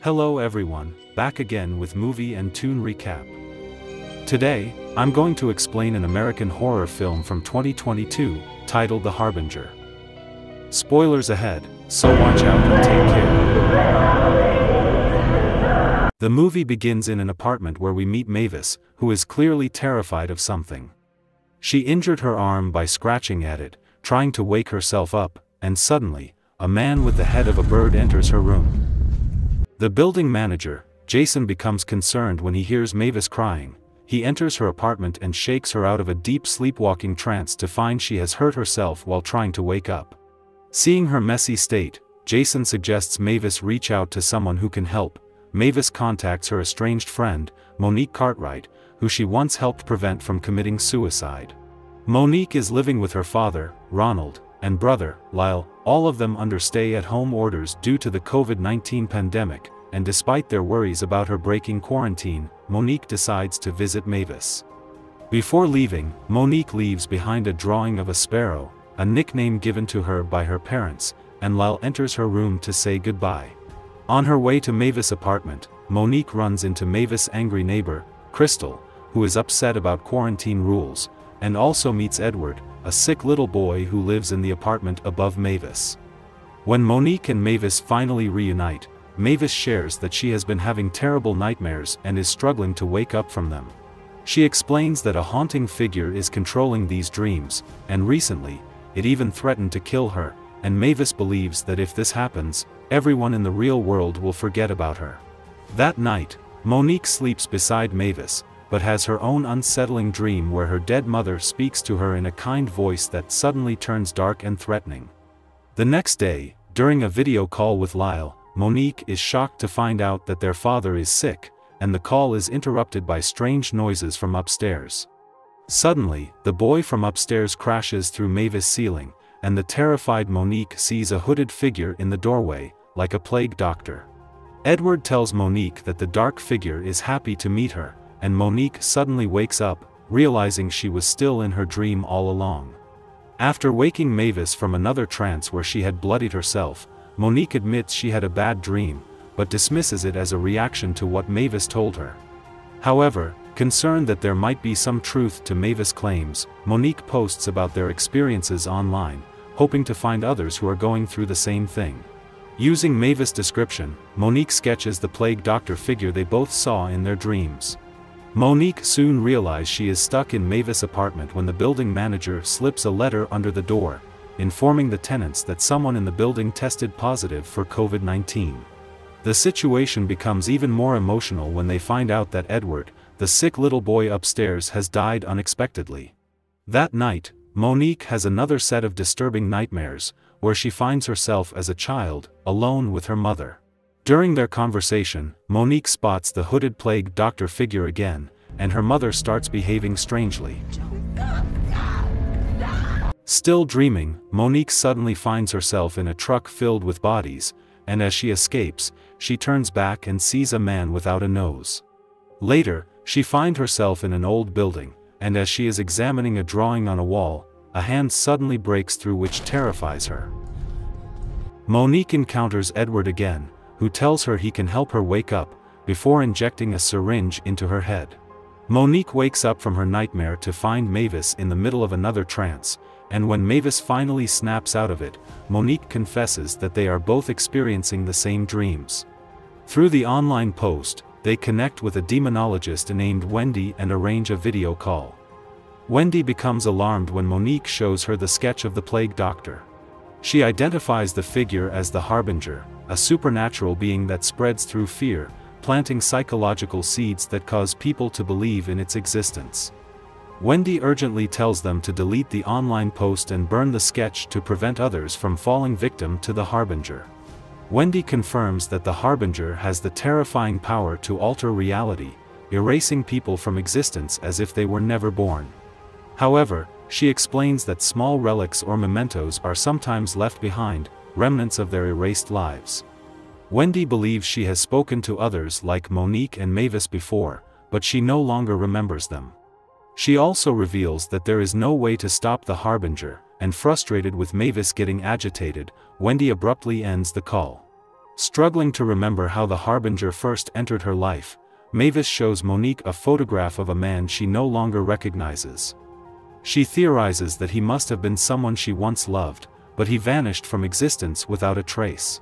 Hello everyone, back again with movie and tune recap. Today, I'm going to explain an American horror film from 2022, titled The Harbinger. Spoilers ahead, so watch out and take care. The movie begins in an apartment where we meet Mavis, who is clearly terrified of something. She injured her arm by scratching at it, trying to wake herself up, and suddenly, a man with the head of a bird enters her room. The building manager, Jason, becomes concerned when he hears Mavis crying. He enters her apartment and shakes her out of a deep sleepwalking trance to find she has hurt herself while trying to wake up. Seeing her messy state, Jason suggests Mavis reach out to someone who can help. Mavis contacts her estranged friend, Monique Cartwright, who she once helped prevent from committing suicide. Monique is living with her father, Ronald, and brother, Lyle, all of them under stay-at-home orders due to the COVID-19 pandemic, and despite their worries about her breaking quarantine, Monique decides to visit Mavis. Before leaving, Monique leaves behind a drawing of a sparrow, a nickname given to her by her parents, and Lyle enters her room to say goodbye. On her way to Mavis' apartment, Monique runs into Mavis' angry neighbor, Crystal, who is upset about quarantine rules, and also meets Edward, a sick little boy who lives in the apartment above Mavis. When Monique and Mavis finally reunite, Mavis shares that she has been having terrible nightmares and is struggling to wake up from them. She explains that a haunting figure is controlling these dreams, and recently, it even threatened to kill her, and Mavis believes that if this happens, everyone in the real world will forget about her. That night, Monique sleeps beside Mavis, but has her own unsettling dream where her dead mother speaks to her in a kind voice that suddenly turns dark and threatening. The next day, during a video call with Lyle, Monique is shocked to find out that their father is sick, and the call is interrupted by strange noises from upstairs. Suddenly, the boy from upstairs crashes through Mavis' ceiling, and the terrified Monique sees a hooded figure in the doorway, like a plague doctor. Edward tells Monique that the dark figure is happy to meet her, and Monique suddenly wakes up, realizing she was still in her dream all along. After waking Mavis from another trance where she had bloodied herself, Monique admits she had a bad dream, but dismisses it as a reaction to what Mavis told her. However, concerned that there might be some truth to Mavis' claims, Monique posts about their experiences online, hoping to find others who are going through the same thing. Using Mavis' description, Monique sketches the plague doctor figure they both saw in their dreams. Monique soon realizes she is stuck in Mavis' apartment when the building manager slips a letter under the door, informing the tenants that someone in the building tested positive for COVID-19. The situation becomes even more emotional when they find out that Edward, the sick little boy upstairs, has died unexpectedly. That night, Monique has another set of disturbing nightmares, where she finds herself as a child, alone with her mother. During their conversation, Monique spots the hooded plague doctor figure again, and her mother starts behaving strangely. Still dreaming, Monique suddenly finds herself in a truck filled with bodies, and as she escapes, she turns back and sees a man without a nose. Later, she finds herself in an old building, and as she is examining a drawing on a wall, a hand suddenly breaks through, which terrifies her. Monique encounters Edward again, who tells her he can help her wake up, before injecting a syringe into her head. Monique wakes up from her nightmare to find Mavis in the middle of another trance, and when Mavis finally snaps out of it, Monique confesses that they are both experiencing the same dreams. Through the online post, they connect with a demonologist named Wendy and arrange a video call. Wendy becomes alarmed when Monique shows her the sketch of the plague doctor. She identifies the figure as the Harbinger, a supernatural being that spreads through fear, planting psychological seeds that cause people to believe in its existence. Wendy urgently tells them to delete the online post and burn the sketch to prevent others from falling victim to the Harbinger. Wendy confirms that the Harbinger has the terrifying power to alter reality, erasing people from existence as if they were never born. However, she explains that small relics or mementos are sometimes left behind, remnants of their erased lives. Wendy believes she has spoken to others like Monique and Mavis before, but she no longer remembers them. She also reveals that there is no way to stop the Harbinger, and frustrated with Mavis getting agitated, Wendy abruptly ends the call. Struggling to remember how the Harbinger first entered her life, Mavis shows Monique a photograph of a man she no longer recognizes. She theorizes that he must have been someone she once loved, but he vanished from existence without a trace.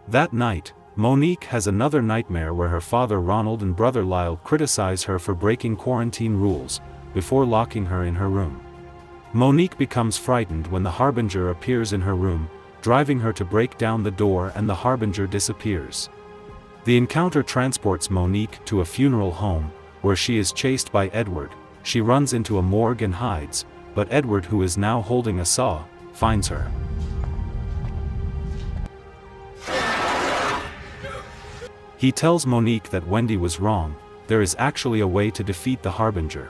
That night, Monique has another nightmare where her father Ronald and brother Lyle criticize her for breaking quarantine rules, before locking her in her room. Monique becomes frightened when the Harbinger appears in her room, driving her to break down the door, and the Harbinger disappears. The encounter transports Monique to a funeral home, where she is chased by Edward. She runs into a morgue and hides, but Edward, who is now holding a saw, finds her. He tells Monique that Wendy was wrong, there is actually a way to defeat the Harbinger.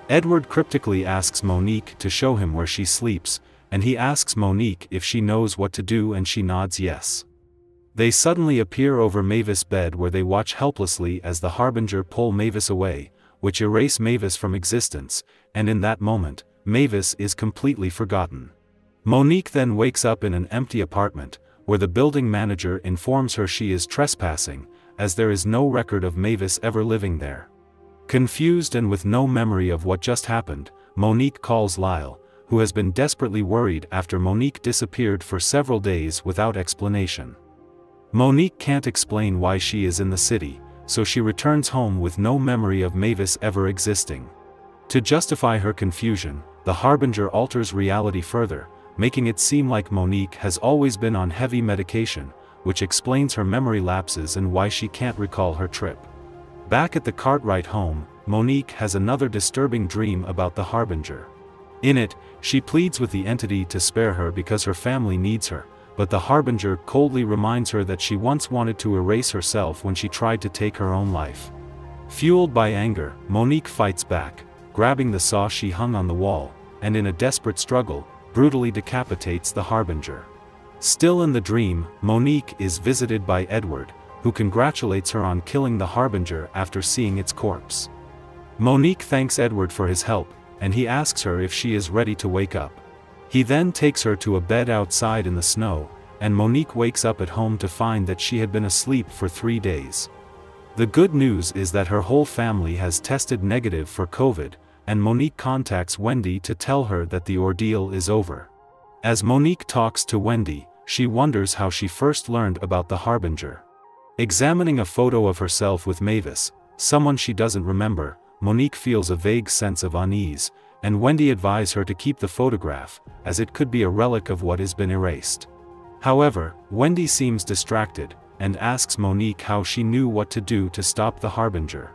Edward cryptically asks Monique to show him where she sleeps, and he asks Monique if she knows what to do, and she nods yes. They suddenly appear over Mavis' bed, where they watch helplessly as the Harbinger pull Mavis away, which erase Mavis from existence, and in that moment, Mavis is completely forgotten. Monique then wakes up in an empty apartment, where the building manager informs her she is trespassing, as there is no record of Mavis ever living there. Confused and with no memory of what just happened, Monique calls Lyle, who has been desperately worried after Monique disappeared for several days without explanation. Monique can't explain why she is in the city, so she returns home with no memory of Mavis ever existing. To justify her confusion, the Harbinger alters reality further, making it seem like Monique has always been on heavy medication, which explains her memory lapses and why she can't recall her trip. Back at the Cartwright home, Monique has another disturbing dream about the Harbinger. In it, she pleads with the entity to spare her because her family needs her, but the Harbinger coldly reminds her that she once wanted to erase herself when she tried to take her own life. Fueled by anger, Monique fights back, grabbing the saw she hung on the wall, and in a desperate struggle, brutally decapitates the Harbinger. Still in the dream, Monique is visited by Edward, who congratulates her on killing the Harbinger after seeing its corpse. Monique thanks Edward for his help, and he asks her if she is ready to wake up. He then takes her to a bed outside in the snow, and Monique wakes up at home to find that she had been asleep for 3 days. The good news is that her whole family has tested negative for COVID, and Monique contacts Wendy to tell her that the ordeal is over. As Monique talks to Wendy, she wonders how she first learned about the Harbinger. Examining a photo of herself with Mavis, someone she doesn't remember, Monique feels a vague sense of unease, and Wendy advises her to keep the photograph, as it could be a relic of what has been erased. However, Wendy seems distracted, and asks Monique how she knew what to do to stop the Harbinger.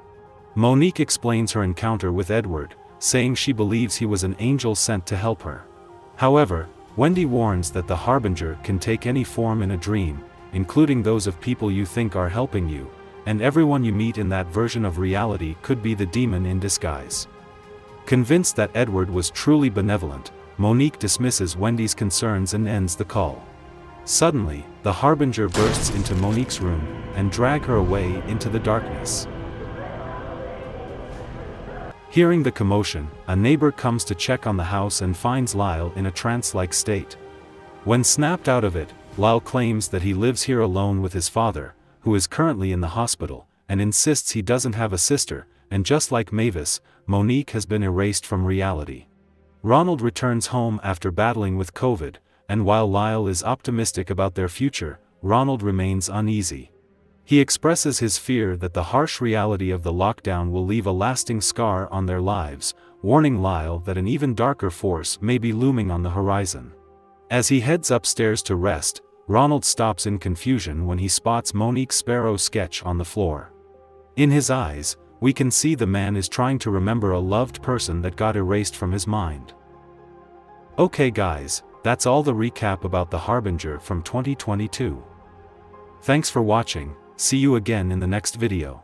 Monique explains her encounter with Edward, saying she believes he was an angel sent to help her. However, Wendy warns that the Harbinger can take any form in a dream, including those of people you think are helping you, and everyone you meet in that version of reality could be the demon in disguise. Convinced that Edward was truly benevolent, Monique dismisses Wendy's concerns and ends the call. Suddenly, the Harbinger bursts into Monique's room, and drags her away into the darkness. Hearing the commotion, a neighbor comes to check on the house and finds Lyle in a trance-like state. When snapped out of it, Lyle claims that he lives here alone with his father, who is currently in the hospital, and insists he doesn't have a sister, and just like Mavis, Monique has been erased from reality. Ronald returns home after battling with COVID, and while Lyle is optimistic about their future, Ronald remains uneasy. He expresses his fear that the harsh reality of the lockdown will leave a lasting scar on their lives, warning Lyle that an even darker force may be looming on the horizon. As he heads upstairs to rest, Ronald stops in confusion when he spots Monique's Sparrow sketch on the floor. In his eyes, we can see the man is trying to remember a loved person that got erased from his mind. Okay guys, that's all the recap about the Harbinger from 2022. Thanks for watching, see you again in the next video.